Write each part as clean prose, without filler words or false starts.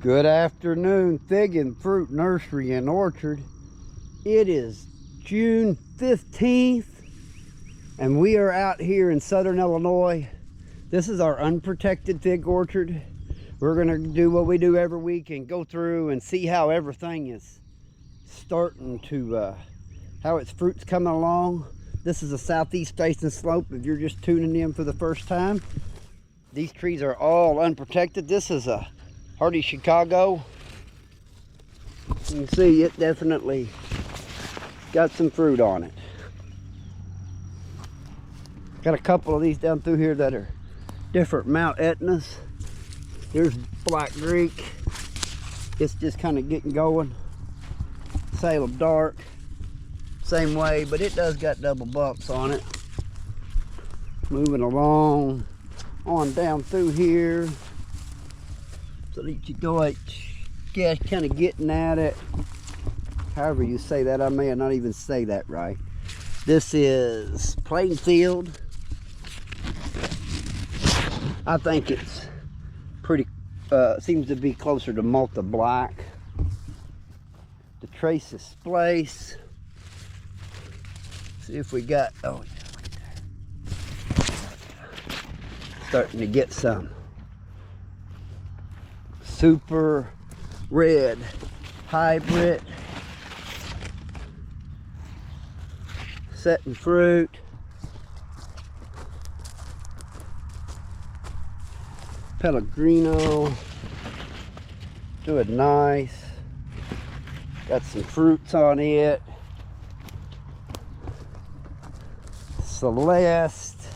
Good afternoon, Fig and Fruit Nursery and Orchard. It is June 15th and we are out here in southern Illinois. This is our unprotected fig orchard. We're gonna do what we do every week and go through and see how everything is starting to, how its fruit's coming along. This is a southeast facing slope if you're just tuning in for the first time. These trees are all unprotected. This is a hardy Chicago. You can see it definitely got some fruit on it. Got a couple of these down through here that are different mt.entas. Here's Black Greek. It's just kind of getting going. Salem Dark, same way, but it does got double bumps on it. Moving along on down through here. So that you go like, yeah, kind of getting at it. However you say that, I may not even say that right. This is Plainfield. I think it's pretty, seems to be closer to Malta Black. The Traces Place. See if we got, oh yeah, look at that. Starting to get some super red hybrid setting fruit. Pellegrino doing nice. Got some fruits on it. Celeste,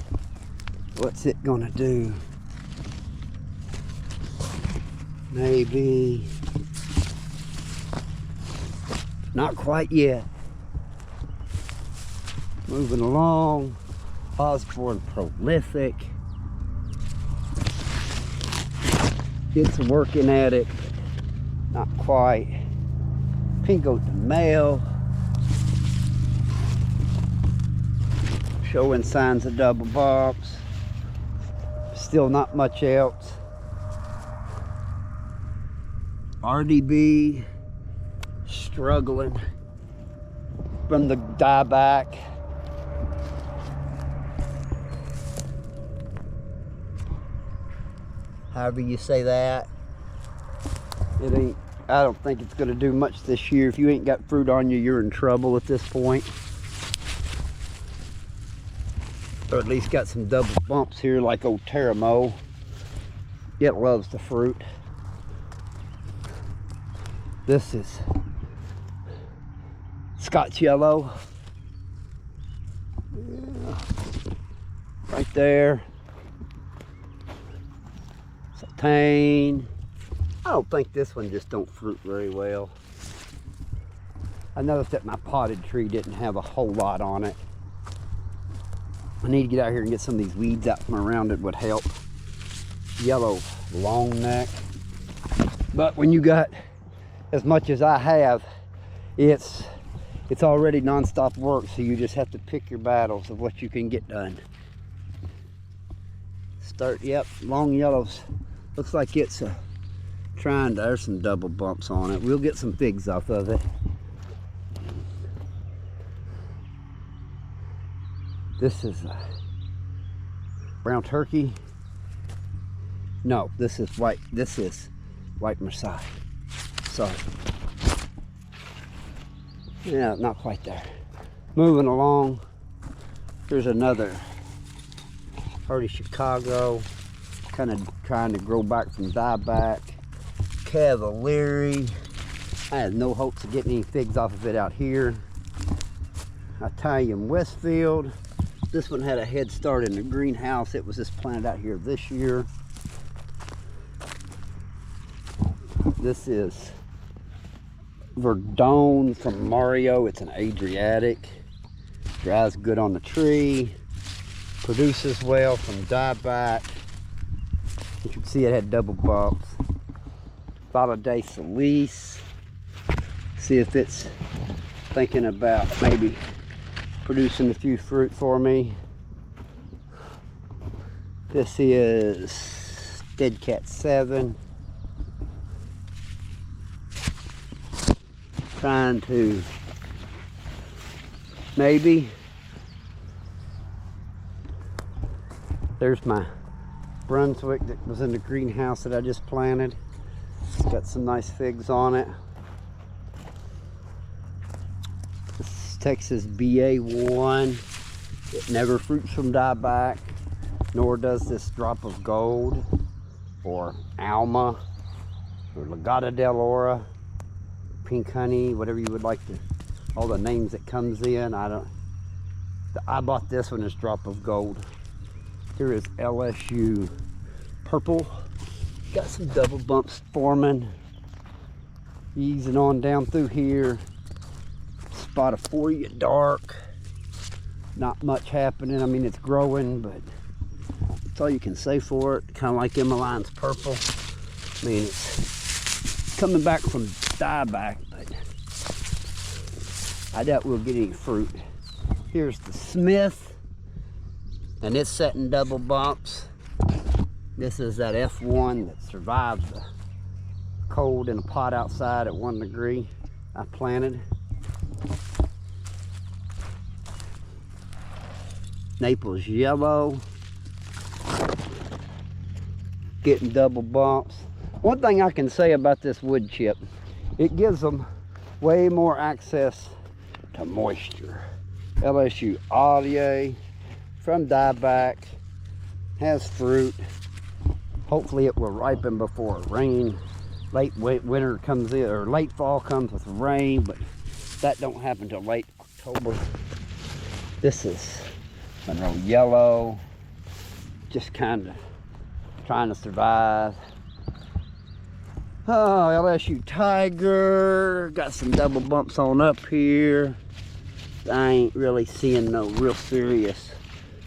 what's it gonna do? Maybe not quite yet. Moving along. Osborne Prolific. It's working at it, not quite. Pingo de Mayo, showing signs of double bumps. Still not much else. RDB struggling from the dieback. However you say that. It ain't, I don't think it's gonna do much this year. If you ain't got fruit on you, you're in trouble at this point. Or at least got some double bumps here like old Teramo. It loves the fruit. This is Scotch Yellow. Yeah. Right there. Satane. I don't think this one just don't fruit very well. I noticed that my potted tree didn't have a whole lot on it. I need to get out here and get some of these weeds out from around it would help. Yellow long neck. But when you got as much as I have, it's already non-stop work, so you just have to pick your battles of what you can get done. Yep, long yellows. Looks like it's trying to, there's some double bumps on it. We'll get some figs off of it. This is brown turkey. No, this is white Marseille. Sorry. Yeah, not quite there. Moving along. There's another hardy Chicago. Kind of trying to grow back from dieback. Cavalieri. I had no hopes of getting any figs off of it out here. Italian Westfield. This one had a head start in the greenhouse. It was just planted out here this year. This is Verdone from Mario. It's an Adriatic. Dries good on the tree. Produces well from dieback. You can see it had double bumps. Valade Solis. See if it's thinking about maybe producing a few fruit for me. This is Dead Cat 7. trying to maybe, there's my Brunswick that was in the greenhouse that I just planted. It's got some nice figs on it. This is Texas BA1. It never fruits from dieback, nor does this Drop of Gold or Alma or Legata del Ora, Pink Honey, whatever you would like to, all the names that comes in. I bought this one as Drop of Gold. Here is LSU Purple. Got some double bumps forming. Easing on down through here. Spot of Foria Dark. Not much happening. I mean, it's growing, but that's all you can say for it. Kind of like Emmeline's Purple. I mean, it's coming back from dieback, but I doubt we'll get any fruit. Here's the Smith, and it's setting double bumps. This is that F1 that survived the cold in a pot outside at 1 degree. I planted. Naples Yellow, getting double bumps. One thing I can say about this wood chip, it gives them way more access to moisture. LSU Ollier from dieback, has fruit. Hopefully it will ripen before rain. Late winter comes in, or late fall comes with rain, but that don't happen till late October. This is Monroe Yellow, just kind of trying to survive. Oh, LSU Tiger, got some double bumps on up here. I ain't really seeing no real serious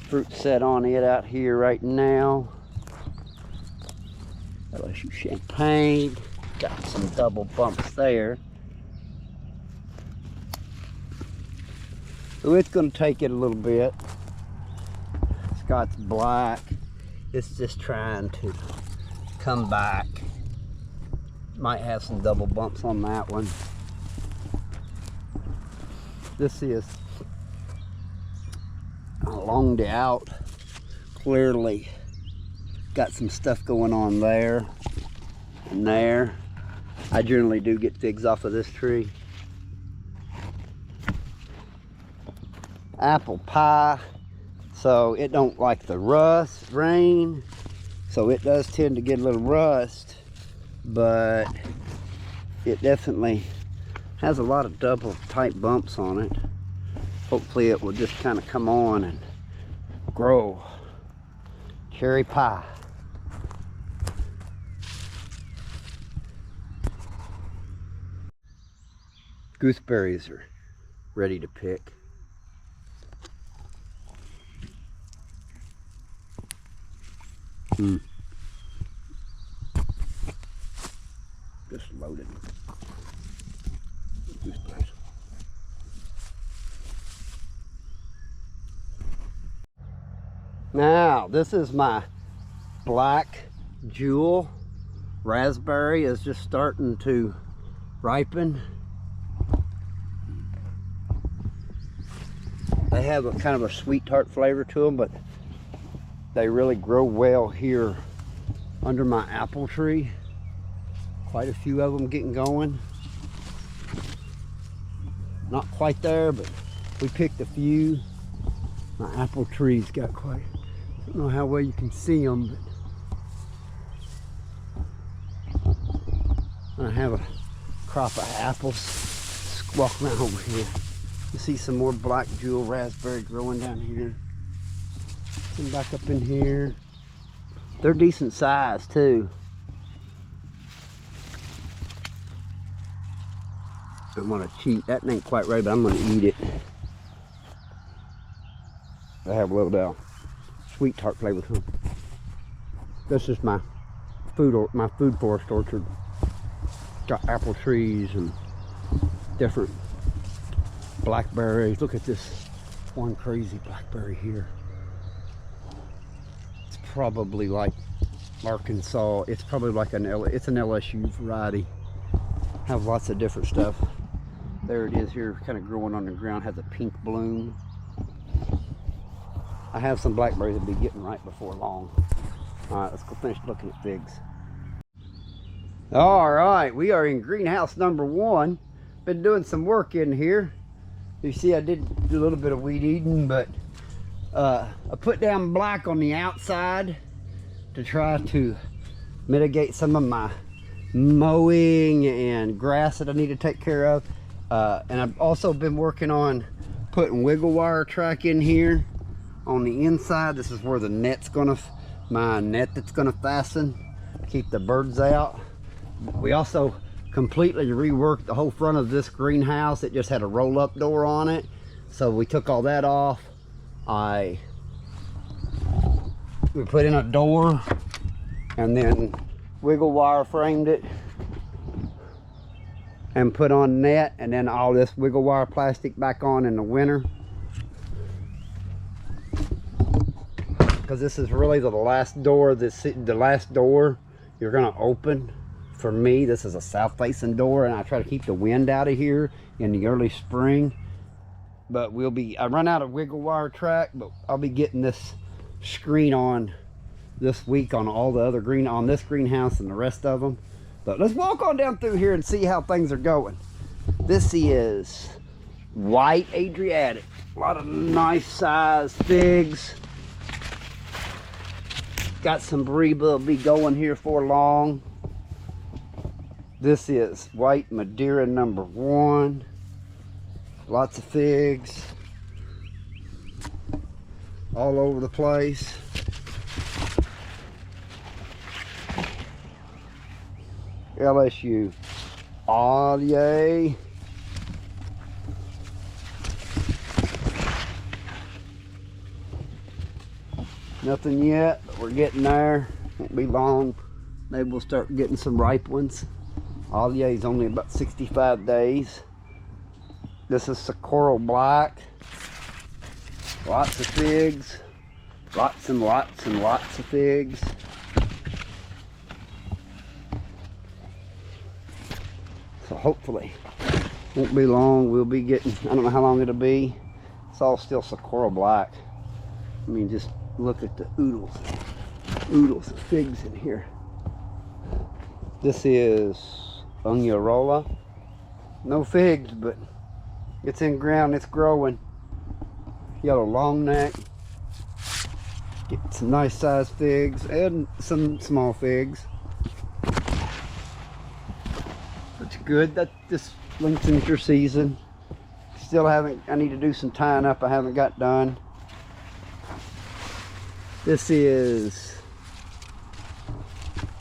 fruit set on it out here right now. LSU Champagne, got some double bumps there. So it's going to take it a little bit. Scott's Black, it's just trying to come back. Might have some double bumps on that one. This is along the out, clearly got some stuff going on there and there. I generally do get figs off of this tree. Apple Pie, so it don't like the rain, so it does tend to get a little rust, but it definitely has a lot of double type bumps on it. Hopefully it will just kind of come on and grow. Cherry Pie. Gooseberries are ready to pick. Just loaded. Gooseberries. Now, this is my Black Jewel. Raspberry is just starting to ripen. They have a kind of a sweet tart flavor to them, but they really grow well here under my apple tree. Quite a few of them getting going. Not quite there, but we picked a few. My apple tree's got quite, I don't know how well you can see them, but I have a crop of apples. Walk around over here. You see some more Black Jewel raspberry growing down here. Some back up in here. They're decent size too. Don't want to cheat. That ain't quite right, but I'm going to eat it. They have a little bit of sweet tart flavor to them. This is my food forest orchard. Got apple trees and different blackberries. Look at this one crazy blackberry here. It's probably like Arkansas. It's probably like it's an LSU variety. Have lots of different stuff. There it is here, kind of growing on the ground, has a pink bloom. I have some blackberries that'll be getting right before long. All right, let's go finish looking at figs. All right, we are in greenhouse number 1. Been doing some work in here. You see I did do a little bit of weed eating, but I put down black on the outside to try to mitigate some of my mowing and grass that I need to take care of. And I've also been working on putting wiggle wire track in here on the inside. This is where the net's gonna, my net that's gonna fasten, keep the birds out. We also completely reworked the whole front of this greenhouse. It just had a roll-up door on it, so we took all that off. We put in a door and then wiggle wire framed it and put on net, and then all this wiggle wire plastic back on in the winter, because this is really the last door, the last door you're gonna open. For me, this is a south facing door, and I try to keep the wind out of here in the early spring. But I run out of wiggle wire track, but I'll be getting this screen on this week on all the other on this greenhouse and the rest of them. But let's walk on down through here and see how things are going. This is white Adriatic. A lot of nice sized figs. Got some Bariba will be going here for long. This is white Madeira number 1. Lots of figs all over the place. LSU Ollie. Nothing yet, but we're getting there. Won't be long. Maybe we'll start getting some ripe ones. Ollie is only about 65 days. This is Socorro Black. Lots of figs. Lots and lots and lots of figs. So hopefully, won't be long. We'll be getting, I don't know how long it'll be. It's all still Socorro Black. I mean, just look at the oodles of figs in here. This is Unyarola. No figs, but it's in ground, it's growing. Yellow long neck. Get some nice sized figs and some small figs. It's good that this lengthens your season. Still haven't, I need to do some tying up I haven't got done. This is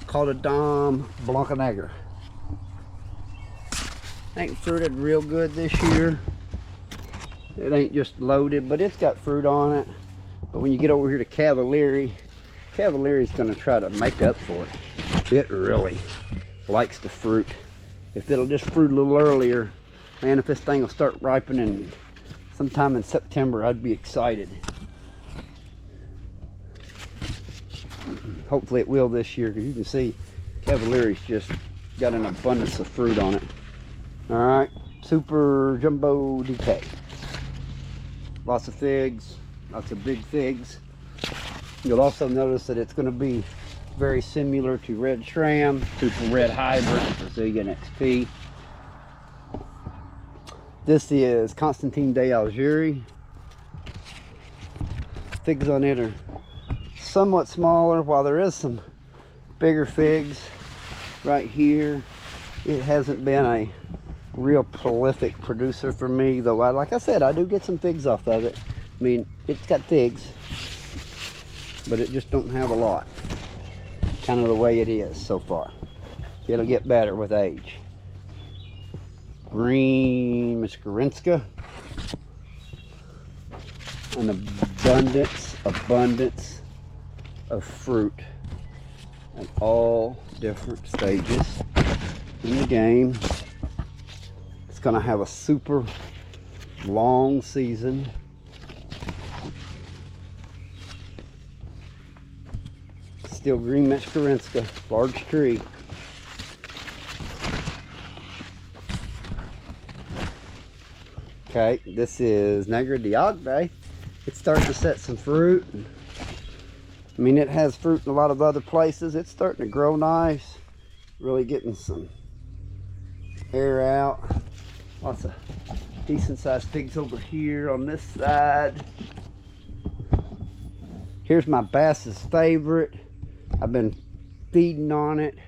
called a Dom Blancanegra. Ain't fruited real good this year. It ain't just loaded, but it's got fruit on it. But when you get over here to Cavaliere's gonna try to make up for it. It really likes the fruit. If it'll just fruit a little earlier, man, if this thing will start ripening sometime in September, I'd be excited. Hopefully it will this year, because you can see Cavaliere's just got an abundance of fruit on it. All right, Super Jumbo DK. Lots of figs, lots of big figs. You'll also notice that it's going to be very similar to Red Shram, Super Red Hybrid, Brazilian XP. This is Constantine de Algérie. Figs on it are somewhat smaller, while there is some bigger figs right here. It hasn't been a real prolific producer for me, though like I said, I do get some figs off of it. I mean, it's got figs, but it just don't have a lot. Kind of the way it is so far. It'll get better with age. Green Miskerinska. An abundance of fruit at all different stages in the game. It's going to have a super long season. Still green Miskerinska, large tree. Okay, this is Negra de Outback. It's starting to set some fruit. I mean, it has fruit in a lot of other places. It's starting to grow nice. Really getting some air out. Lots of decent sized figs over here on this side. Here's my bass's favorite. I've been feeding on it.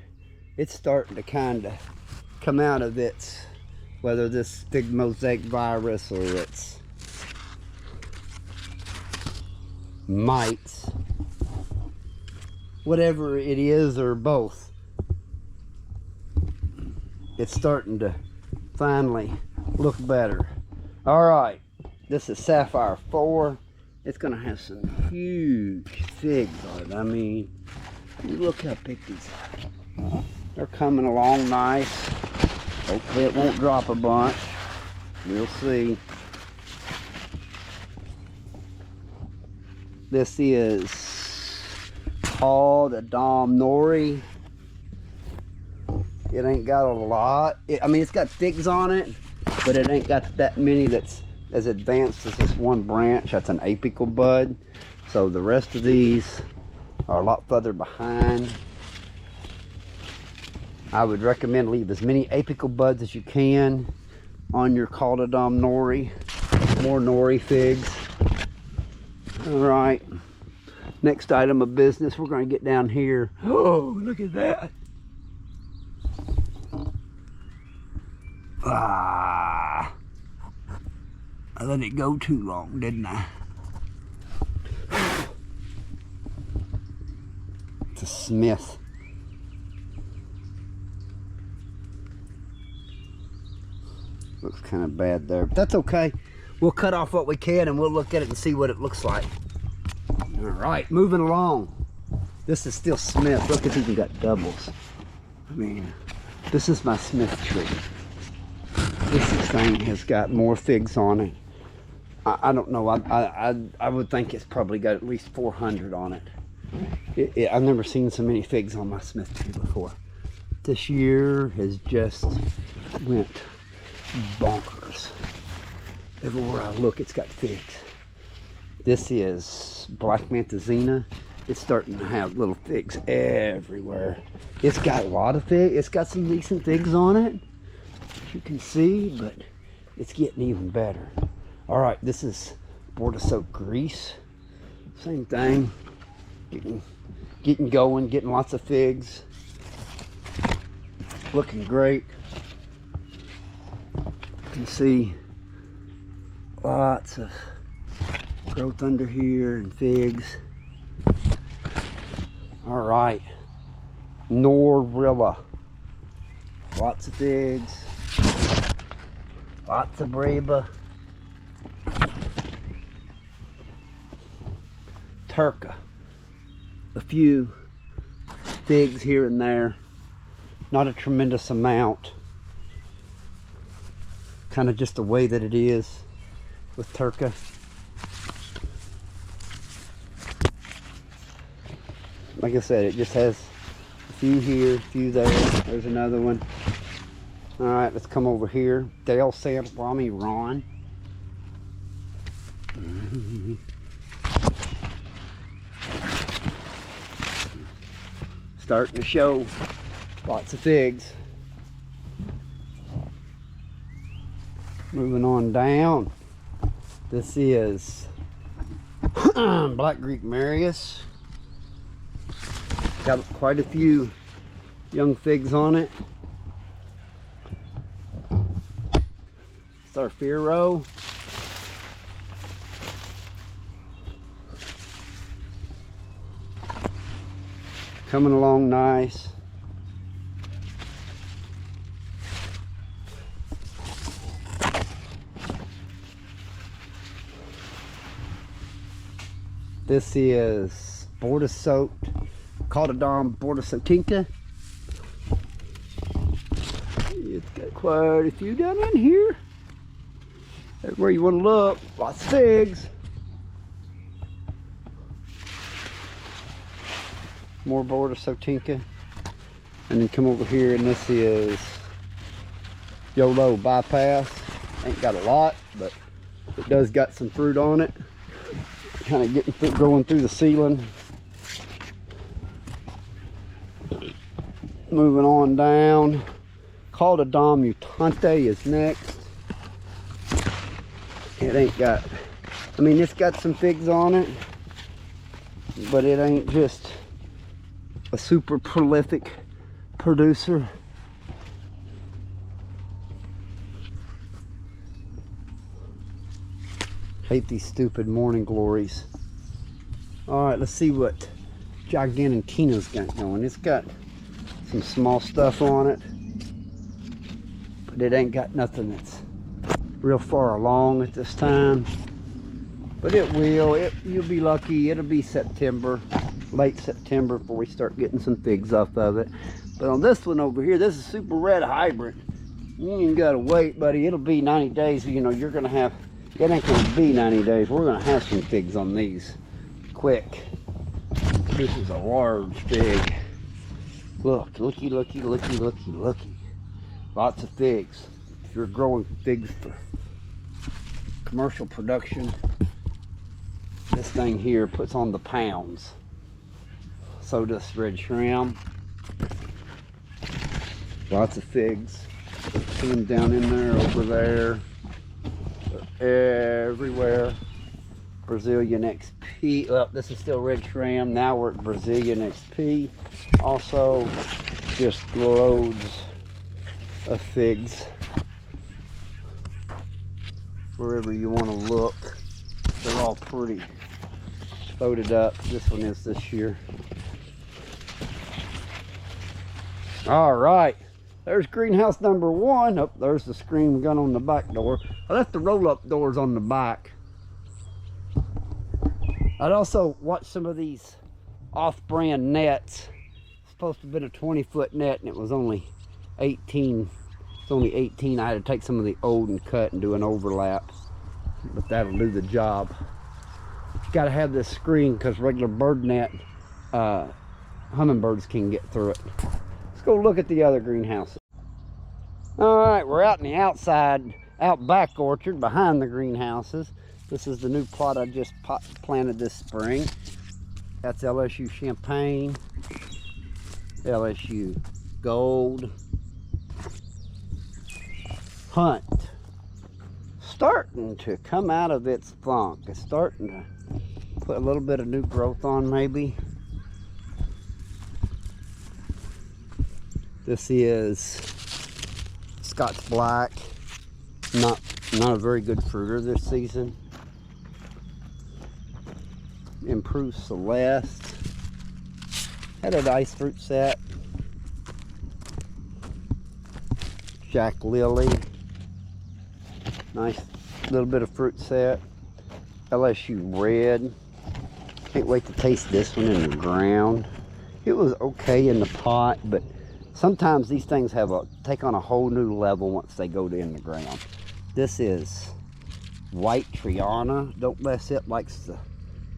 It's starting to kind of come out of its, whether this fig mosaic virus or its mites, whatever it is, or both. It's starting to finally look better. All right, this is Sapphire 4. It's gonna have some huge figs on it. I mean, look how big these are. They're coming along nice. Hopefully it won't drop a bunch. We'll see. This is called a Dom Nori. It ain't got a lot. I mean, it's got figs on it, but it ain't got that many that's as advanced as this one branch. That's an apical bud. So the rest of these are a lot further behind. I would recommend leave as many apical buds as you can on your Caldodom nori. More nori figs. All right. Next item of business, we're going to get down here. Oh, look at that. Ah, I let it go too long, didn't I? It's a Smith. Looks kind of bad there, but that's okay. We'll cut off what we can and we'll look at it and see what it looks like. All right, moving along. This is still Smith. Look, it's even got doubles. I mean, this is my Smith tree. This thing has got more figs on it. I don't know. I would think it's probably got at least 400 on it. I've never seen so many figs on my Smith tree before. This year has just went bonkers. Everywhere I look, it's got figs. This is Black Mantazina. It's starting to have little figs everywhere. It's got a lot of figs. It's got some decent figs on it, you can see, but it's getting even better. All right, this is Border Soap Grease. Same thing, getting going, getting lots of figs, looking great. You can see lots of growth under here and figs. All right, Norrilla, lots of figs. Lots of Breba. Turca. A few figs here and there. Not a tremendous amount. Kind of just the way that it is with Turca. Like I said, it just has a few here, a few there. There's another one. All right, let's come over here. Dale Samplami Ron. Starting to show lots of figs. Moving on down. This is Black Greek Marius. Got quite a few young figs on it. Sarfiro. Coming along nice. This is Border Soap, Caldodom Border Sotinka. It's got quite a few down in here. That's where you want to look. Lots of figs. More Border Sotinka. And then come over here, and this is YOLO Bypass. Ain't got a lot, but it does got some fruit on it. Kind of getting through, growing through the ceiling. Moving on down. Called a mt.enta is next. It ain't got, I mean, it's got some figs on it, but it ain't just a super prolific producer. Hate these stupid morning glories. All right, let's see what Gigantina's got going. It's got some small stuff on it, but it ain't got nothing that's real far along at this time. But it will. You'll be lucky. It'll be September, late September, before we start getting some figs off of it. But on this one over here, this is super red hybrid. You ain't gotta wait, buddy. It'll be 90 days. You know, you're gonna have. It ain't gonna be 90 days. We're gonna have some figs on these quick. This is a large fig. Look, looky, looky, looky, looky, looky. Lots of figs. If you're growing figs for commercial production, this thing here puts on the pounds. So does red shrimp. Lots of figs. See them down in there, over there. They're everywhere. Brazilian XP. Oh, this is still red shrimp. Now we're at Brazilian XP. Also, just loads of figs. Wherever you want to look, they're all pretty loaded up. This one is this year. All right, there's greenhouse number 1. Oh, there's the screen gun on the back door. I left the roll-up doors on the back. I'd also watched some of these off-brand nets. It's supposed to have been a 20-foot net, and it was only 18. It's only 18. I had to take some of the old and cut and do an overlap, but that'll do the job. You got to have this screen because regular bird net, hummingbirds can get through it. Let's go look at the other greenhouses. All right, we're out in the outside Outback orchard behind the greenhouses. This is the new plot I just planted this spring. That's LSU Champagne, LSU Gold, Hunt. Starting to come out of its funk. It's starting to put a little bit of new growth on, maybe. This is Scott's Black. Not a very good fruiter this season. Improved Celeste. Had a nice fruit set. Jack Lily. Nice little bit of fruit set. LSU Red. Can't wait to taste this one in the ground. It was okay in the pot, but sometimes these things take on a whole new level once they go in the ground. This is White Triana. Don't mess it, likes the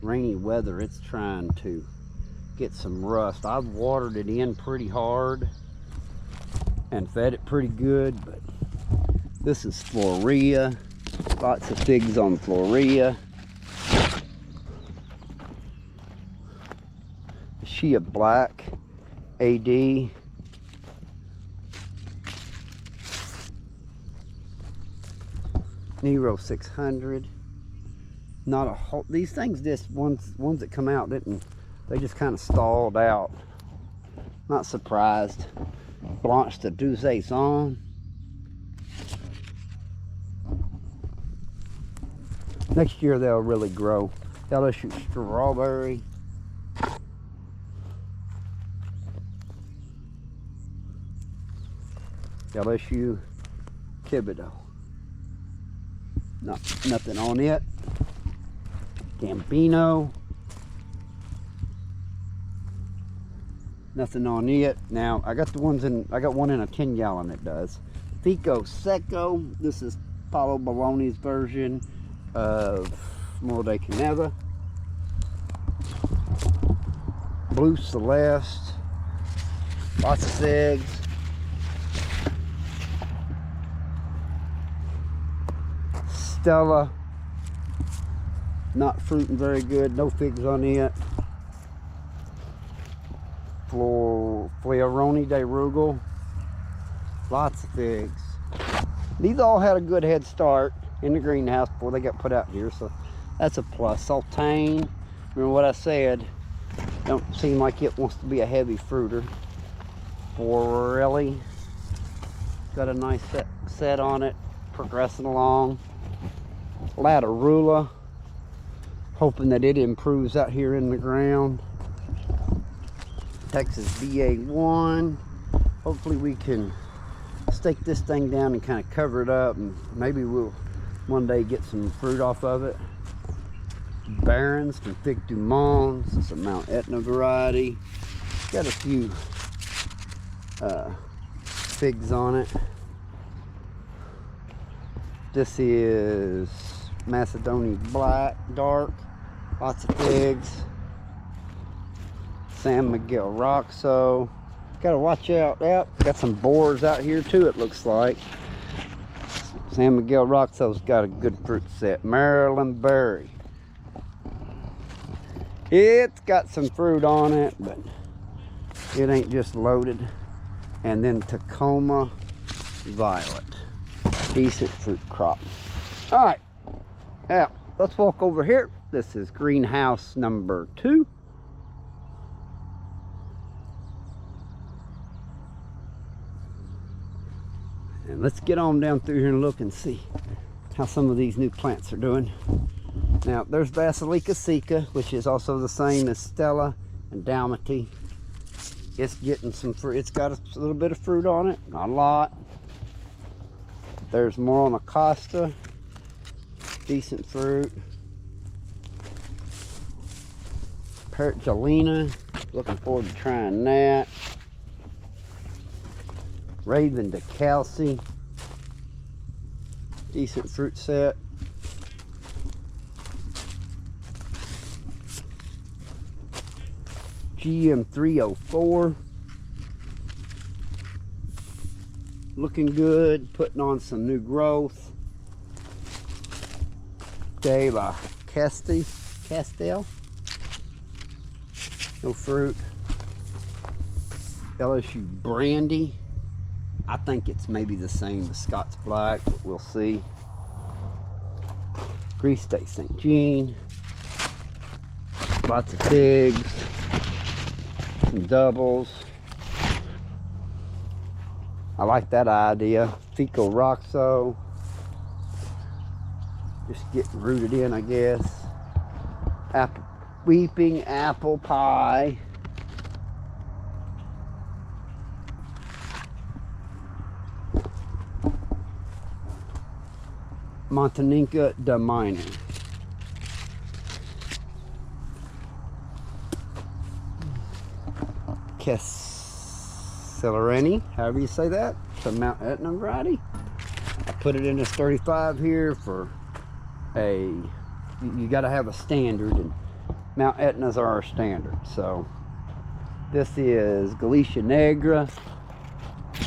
rainy weather. It's trying to get some rust. I've watered it in pretty hard and fed it pretty good, but this is Florea. Lots of figs on Florea. Shea Black AD. Nero 600. Not a whole, these things just ones that come out they just kind of stalled out. Not surprised. Blanche de Douzaison. Next year they'll really grow. LSU Strawberry. LSU Thibodeau. Nothing on it. Gambino. Nothing on it. Now I got one in a 10-gallon that does. Fico Seco. This is Paulo Baloney's version of Moro de Caneva. Blue Celeste. Lots of figs. Stella, not fruiting very good, no figs on it. Fleuroni de Rugel, lots of figs. These all had a good head start in the greenhouse before they got put out here, so that's a plus. Sultane, remember what I said, don't seem like it wants to be a heavy fruiter. Borelli, got a nice set on it, progressing along. Latarula, hoping that it improves out here in the ground. Texas VA1, hopefully we can stake this thing down and kind of cover it up, and maybe we'll one day get some fruit off of it. Barons from Fig du Monde, it's a Mount Etna variety. Got a few figs on it. This is Macedonian Black, dark, lots of figs. San Miguel Roxo, gotta watch out. Yep, got some boars out here too, it looks like. San Miguel Roxo's got a good fruit set. Maryland Berry, it's got some fruit on it, but it ain't just loaded. And then Tacoma Violet, decent fruit crop. All right, now let's walk over here. This is greenhouse number 2. And let's get on down through here and look and see how some of these new plants are doing. Now, there's Basilica Sica, which is also the same as Stella and Dalmaty. It's getting some fruit. It's got a little bit of fruit on it, not a lot. There's more on Acosta, decent fruit. Perigellina, looking forward to trying that. Raven de Calci, decent fruit set. GM 304, looking good, putting on some new growth. De la Castel, no fruit. LSU Brandy, I think it's maybe the same as Scott's Black, but we'll see. Grease Day St. Jean, lots of figs, some doubles. I like that idea. Fico Roxo, just getting rooted in, I guess. Weeping Apple Pie. Montaninca de Minor. Celerani, however you say that. It's a Mount Etna variety. I put it in this 35 here for you got to have a standard, and Mount Etnas are our standard. So this is Galicia Negra.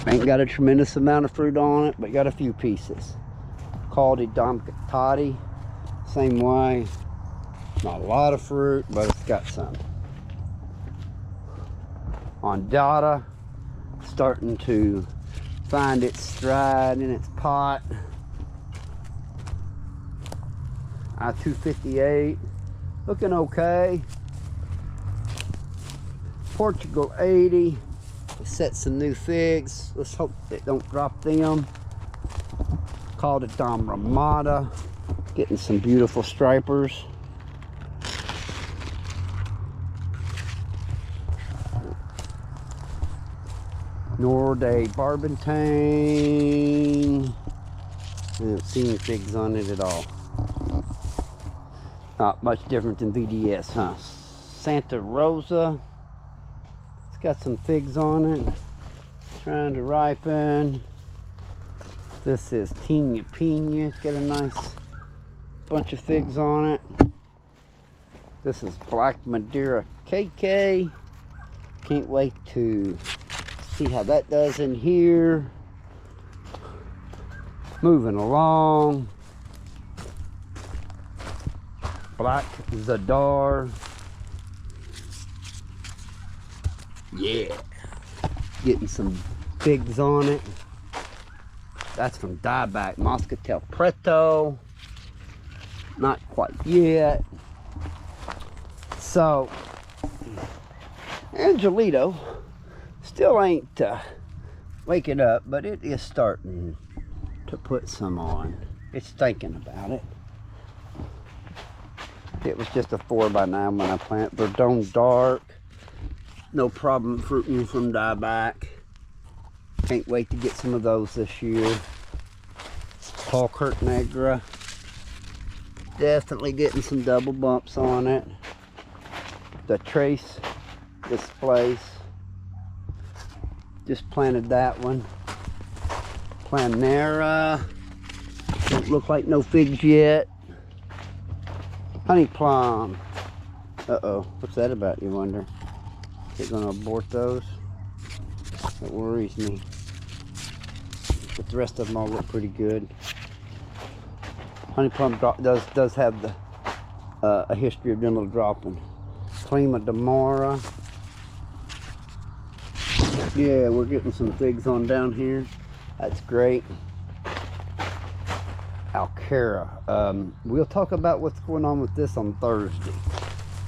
Ain't got a tremendous amount of fruit on it, but got a few pieces. Called it Domcatati, same way. Not a lot of fruit, but it's got some. Ondata, starting to find its stride in its pot. I-258, looking okay. Portugal 80, set some new figs. Let's hope it don't drop them. Called it Dom Ramada, getting some beautiful stripers. Norde Barbantane. I don't see any figs on it at all. Not much different than VDS, huh? Santa Rosa. It's got some figs on it. Trying to ripen. This is Tina Pina. It's got a nice bunch of figs on it. This is Black Madeira KK. Can't wait to see how that does in here. Moving along. Black Zadar. Yeah. Getting some figs on it. That's from Dieback. Moscatel Preto. Not quite yet. So, Angelito still ain't waking up, but it is starting to put some on. It's thinking about it. It was just a 4x9 when I planted. Verdone Dark. No problem fruiting from Dieback. Can't wait to get some of those this year. Falkirk Negra. Definitely getting some double bumps on it. The Trace Displace. Just planted that one. Planera. Don't look like no figs yet. Honey Plum. Uh-oh. What's that about, you wonder? Is it going to abort those? That worries me. But the rest of them all look pretty good. Honey Plum does have the a history of doing a little dropping. Clima Demora. Yeah, we're getting some figs on down here. That's great. Alcara. We'll talk about what's going on with this on Thursday.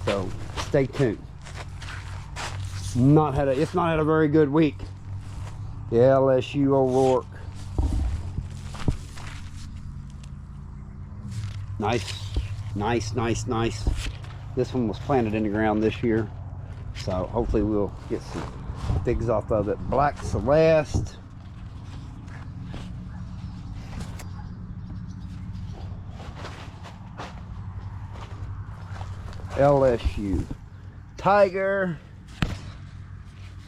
So stay tuned. It's not had a very good week. The LSU O'Rourke. Nice. This one was planted in the ground this year, so hopefully we'll get some figs off of it. Black Celeste. LSU Tiger.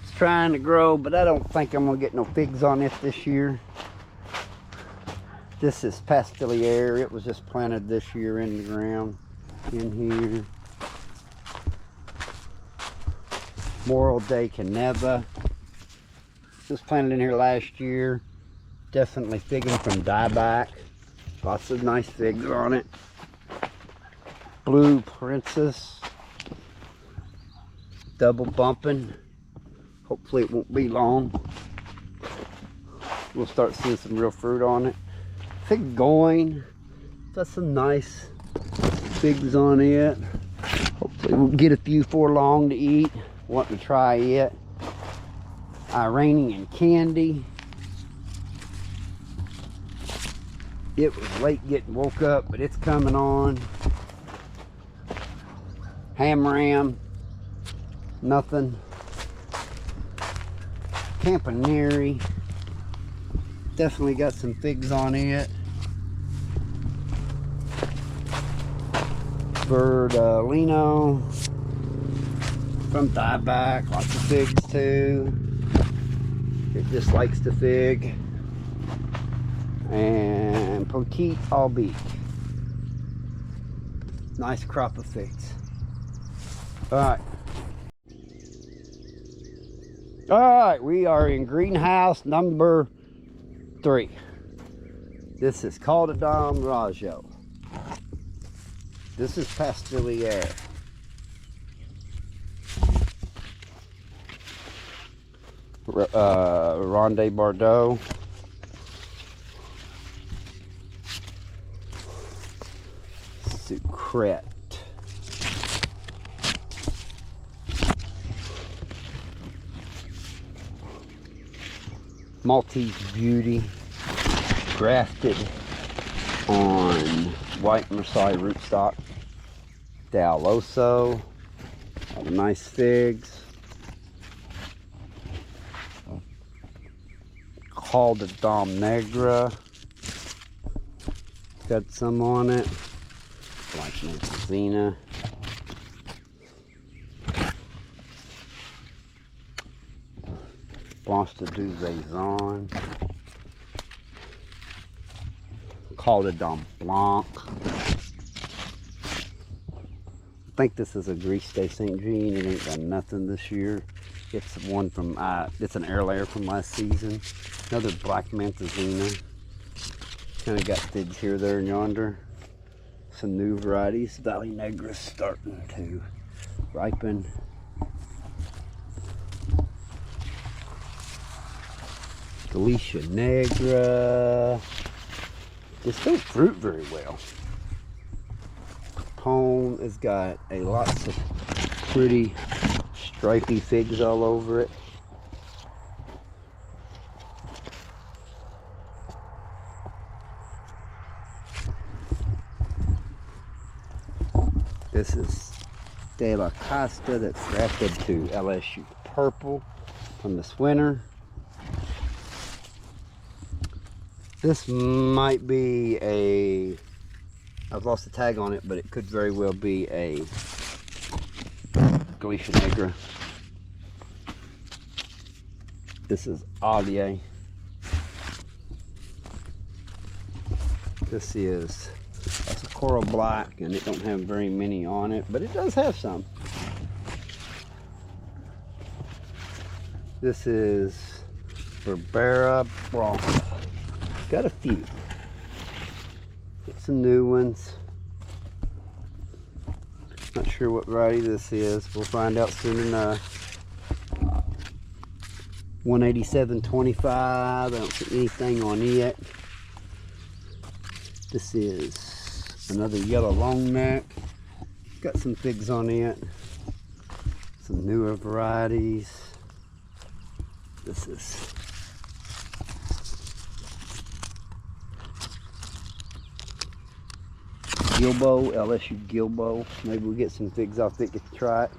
It's trying to grow, but I don't think I'm gonna get no figs on it this year. This is Pastelier. It was just planted this year in the ground in here. Moral de Caneva. This was planted in here last year. Definitely figging from Dieback. Lots of nice figs on it. Blue Princess. Double bumping. Hopefully it won't be long. We'll start seeing some real fruit on it. Fig Going. That's some nice figs on it. Hopefully we'll get a few for long to eat. Wanting to try it. Iranian Candy. It was late getting woke up, but it's coming on. Hamram. Nothing. Campaneri. Definitely got some figs on it. Verdolino from Dieback, lots of figs too. It just likes to fig. And Petite Albique. Nice crop of figs. Alright, we are in greenhouse number 3. This is Caldedom Rajo. This is Pastelier. Ronde Bordeaux. Sucrette. Maltese Beauty. Grafted on white Marseille rootstock. Daloso. All the nice figs. Caldedom Negra. Got some on it. Black Mantazina. Blanche de Duzazon. Caldedom Blanc. I think this is a Gris de Saint Jean. It ain't done nothing this year. It's one from it's an air layer from last season. Another Black Mantazina. Kind of got figs here, there, and yonder. some new varieties. Valley Negra starting to ripen. Galicia Negra. This don't fruit very well. Capone has got a lots of pretty stripy figs all over it. This is De La Costa that's grafted to LSU Purple from this winter. This might be a, I've lost the tag on it, but it could very well be a Galicia Negra. This is Allier. This is a coral black, and it don't have very many on it, but it does have some. This is Berbera Bronx. Got a few. Get some new ones. Not sure what variety this is. We'll find out soon enough. 187.25. I don't see anything on it. This is another yellow long neck. Got some figs on it. Some newer varieties. This is Gilbo, LSU Gilbo. Maybe we'll get some figs off it, get to try it.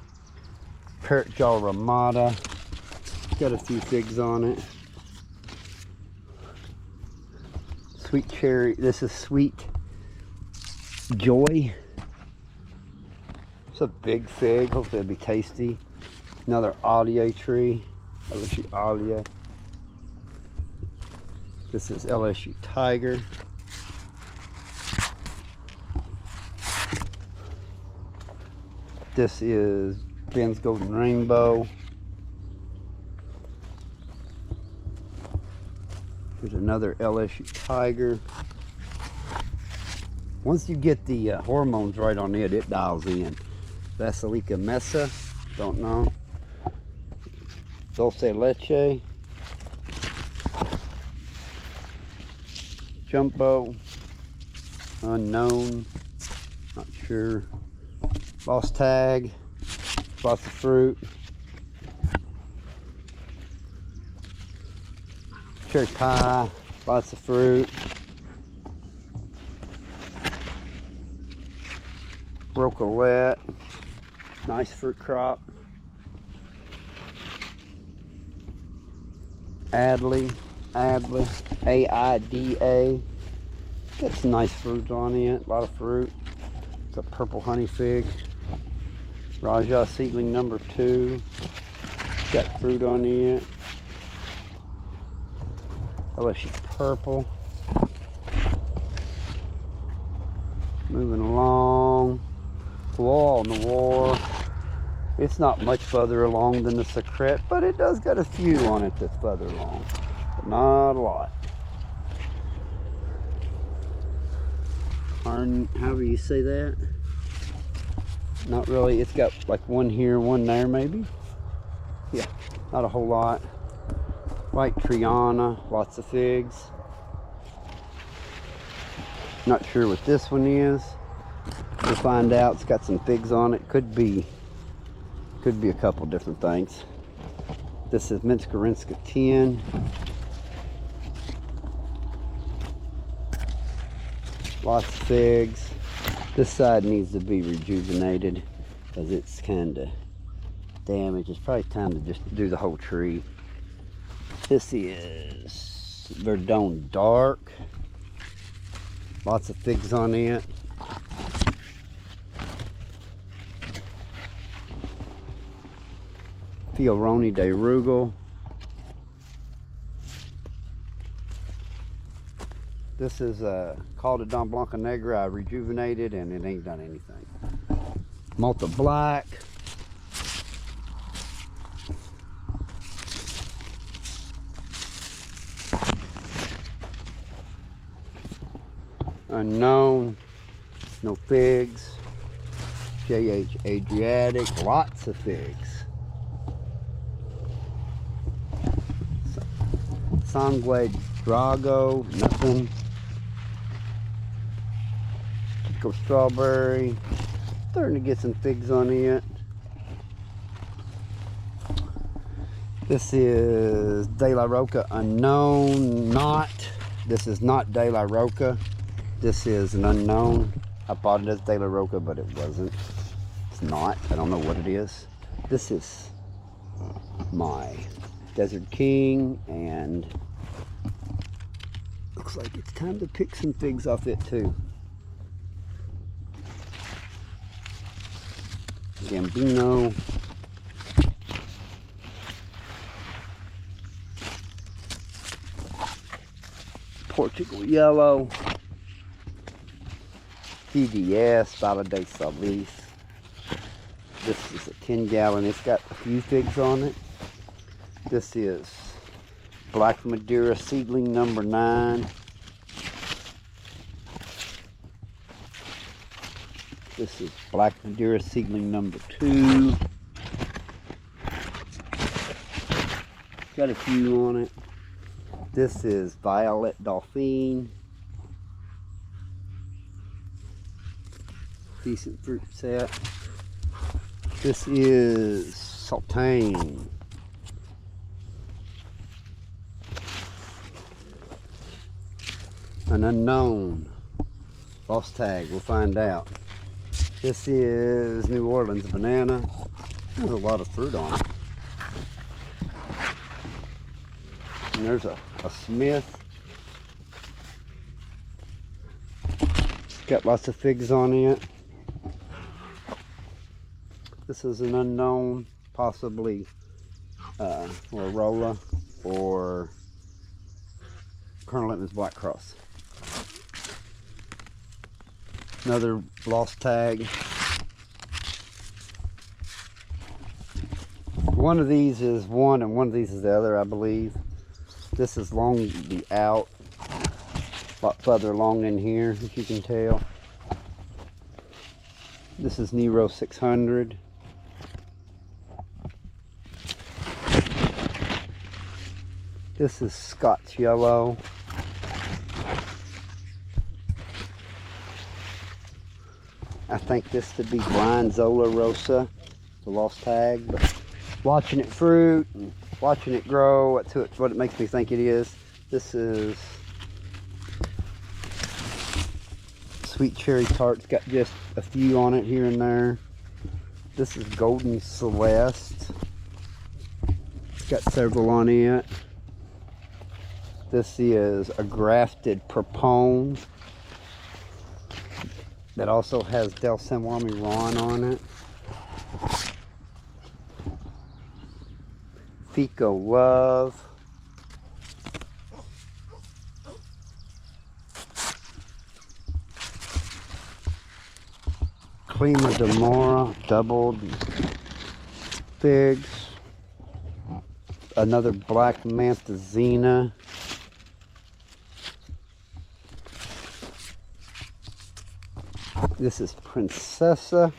Parrot Jaw Ramada. Got a few figs on it. Sweet Cherry. This is Sweet Joy. It's a big fig. Hopefully it'll be tasty. Another Allier tree. LSU Allier. This is LSU Tiger. This is Ben's Golden Rainbow. There's another LSU Tiger. Once you get the hormones right on it, it dials in. Basilica Mesa, don't know. Dulce Leche. Jumbo. Unknown. Not sure. Lost tag. Lots of fruit. Cherry pie. Lots of fruit. Brocolette. Nice fruit crop. Adley. A-I-D-A. Got some nice fruit on it. A lot of fruit. It's a purple honey fig. Raja seedling number 2. Got fruit on it. LSU Purple. Moving along. Wall Noir. It's not much further along than the Secret, but it does got a few on it that's further along. But not a lot. However you say that. Not really. It's got like one here, one there maybe. Yeah, not a whole lot. White Triana, lots of figs. Not sure what this one is. We'll find out. It's got some figs on it. Could be a couple different things. This is Minskarinska 10. Lots of figs. This side needs to be rejuvenated because it's kind of damaged. It's probably time to just do the whole tree. This is Verdon Dark. Lots of figs on it. Fioroni de Rugal. This is called a Don Blanca Negra. I rejuvenated and it ain't done anything. Malta Black. Unknown. No figs. JH Adriatic, lots of figs. Sangue Drago, nothing. Chico Strawberry, starting to get some figs on it. This is De La Roca Unknown, not. This is not De La Roca. This is an unknown. I bought it as De La Roca, but it wasn't. It's not. I don't know what it is. This is my Desert King, and looks like it's time to pick some figs off it too. Gambino. Portugal Yellow. TDS, Sala de Salis. This is a 10-gallon. It's got a few figs on it. This is Black Madeira Seedling number 9. This is Black Madeira Seedling number 2. Got a few on it. This is Violet Dauphine. Decent fruit set. This is Sultane. An unknown. Lost tag, we'll find out. This is New Orleans Banana. There's a lot of fruit on it. And there's a Smith. Got lots of figs on it. This is an unknown, possibly Aurora or Colonel Littman's Black Cross. Another lost tag. One of these is one and one of these is the other, I believe. This is long the out, a lot further along in here, as you can tell. This is Nero 600. This is Scott's Yellow. I think this to be Blind Zola Rosa, the lost tag, but watching it fruit and watching it grow, that's what it makes me think it is. This is Sweet Cherry Tart's got just a few on it here and there. This is Golden Celeste. It's got several on it. This is a grafted Propone that also has Del Samwami Ron on it. Fico Love. Clima de Mora, doubled figs. Another Black Mantazina. This is Princessa.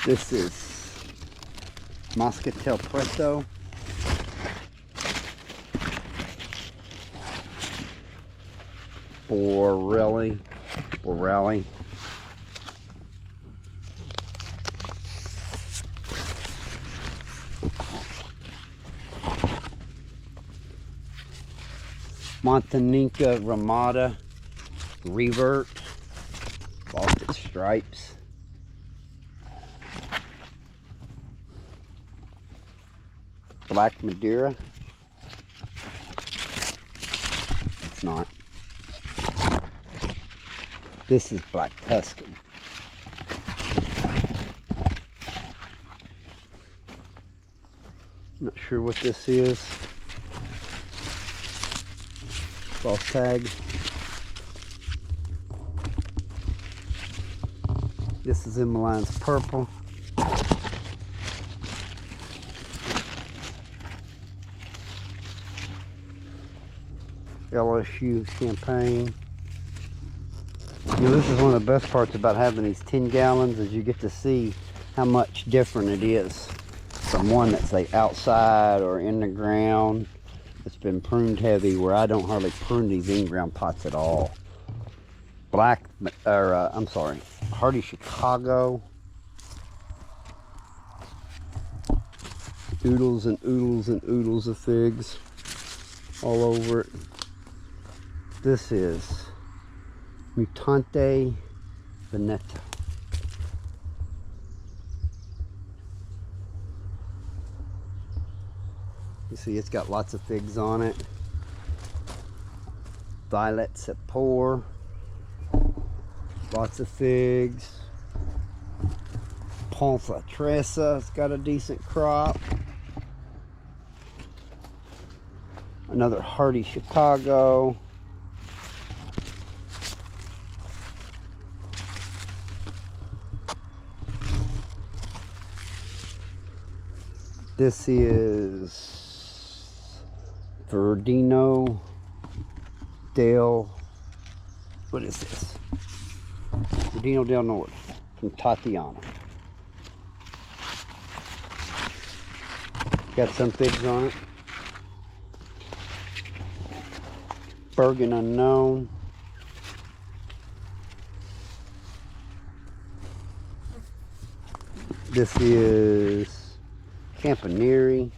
This is Moscatel Preto. Borelli. Montaninca Ramada Revert. Lost its stripes. Black Madeira. It's not. This is Black Tuscan. Not sure what this is. False tag. This is Emmeline's Purple. LSU Champagne. You know, this is one of the best parts about having these 10 gallons is you get to see how much different it is from one that's like outside or in the ground. It's been pruned heavy, where I don't hardly prune these in-ground pots at all. Hardy Chicago. Oodles and oodles and oodles of figs all over it. This is mt.enta. You see it's got lots of figs on it. Violet Sepor. Lots of figs. Ponza Tressa, it's got a decent crop. Another Hardy Chicago. This is Verdino del, what is this? Verdino del Nord from Tatiana. Got some figs on it. Bergen Unknown. This is Campaneri.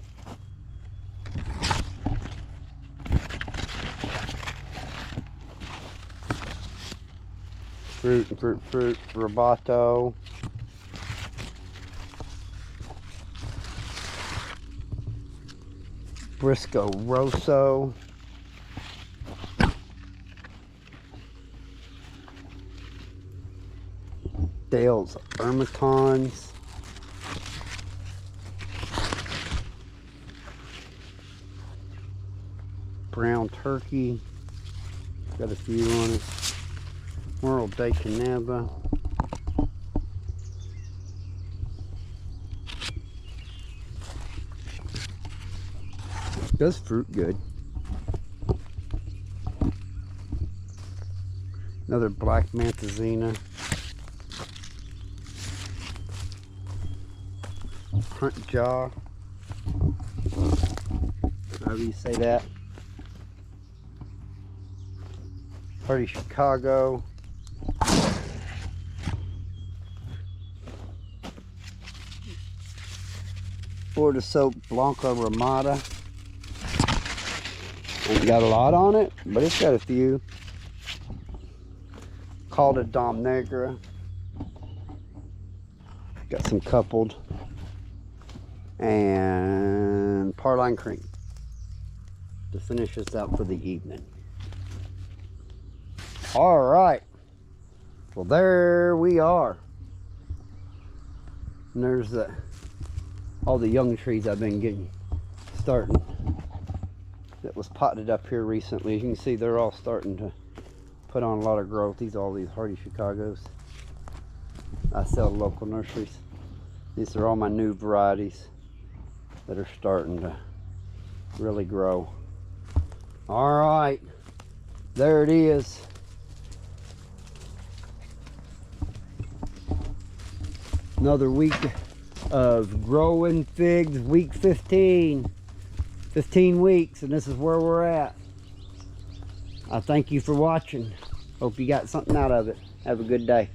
Fruit, Robato. Briscoe Rosso. Dale's Ermitons. Brown Turkey. Got a few on it. World de Caneva. Does fruit good. Another black Mantazina. Hunt jaw. However you say that. Hardy Chicago. Florida Soap Blanca Ramada. Ain't got a lot on it, but it's got a few. Called a Dom Negra. Got some coupled. And Parline Cream to finish us out for the evening. All right. Well, there we are. And there's all the young trees I've been getting starting. That was potted up here recently. As you can see, they're all starting to put on a lot of growth. All these Hardy Chicagos. I sell local nurseries. These are all my new varieties that are starting to really grow. All right, there it is. Another week of growing figs, week 15. 15 weeks, and this is where we're at. I thank you for watching. Hope you got something out of it. Have a good day.